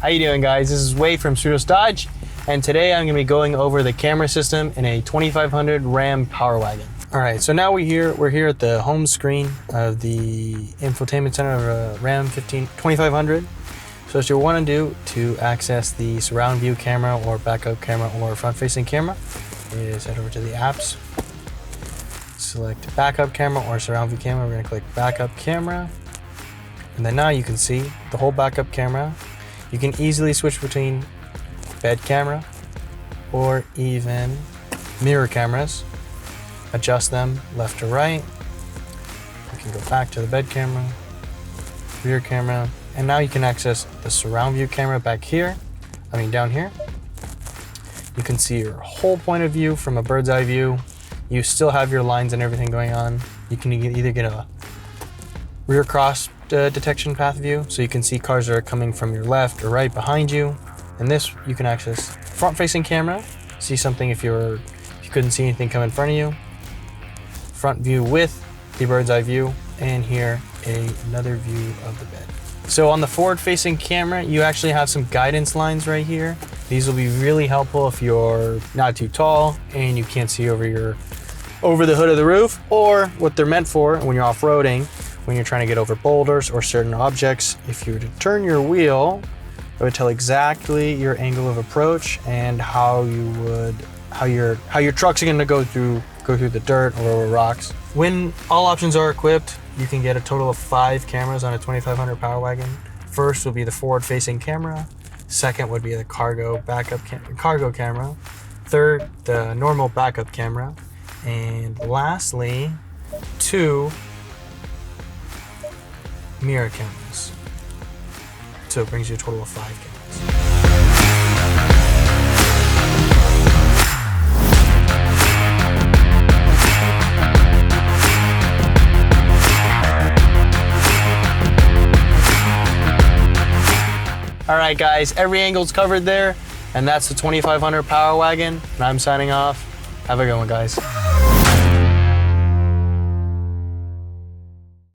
How you doing, guys? This is Wade from Cerritos Dodge, and today I'm going to be going over the camera system in a 2500 Ram Power Wagon. All right, so now we're here at the home screen of the infotainment center of a Ram 2500. So what you want to do to access the surround view camera or backup camera or front-facing camera is head over to the apps, select backup camera or surround view camera. We're going to click backup camera, and then now you can see the whole backup camera. You can easily switch between bed camera or even mirror cameras, adjust them left to right. You can go back to the bed camera, rear camera, and now you can access the surround view camera back here, down here. You can see your whole point of view from a bird's eye view. You still have your lines and everything going on. You can either get a rear cross detection path view, so you can see cars that are coming from your left or right behind you. And this, you can access front facing camera, see something if you couldn't see anything come in front of you. Front view with the bird's eye view, and here another view of the bed. So on the forward facing camera, you actually have some guidance lines right here. These will be really helpful if you're not too tall and you can't see over the hood of the roof, or what they're meant for when you're off-roading, when you're trying to get over boulders or certain objects. If you were to turn your wheel, it would tell exactly your angle of approach and how your truck's going to go through the dirt or over rocks. When all options are equipped, you can get a total of 5 cameras on a 2500 Power Wagon. First will be the forward-facing camera. Second would be the cargo camera. Third, the normal backup camera. And lastly, 2 mirror cameras. So it brings you a total of 5 cameras. All right, guys, every angle's covered there, and that's the 2500 Power Wagon, and I'm signing off. Have a good one, guys.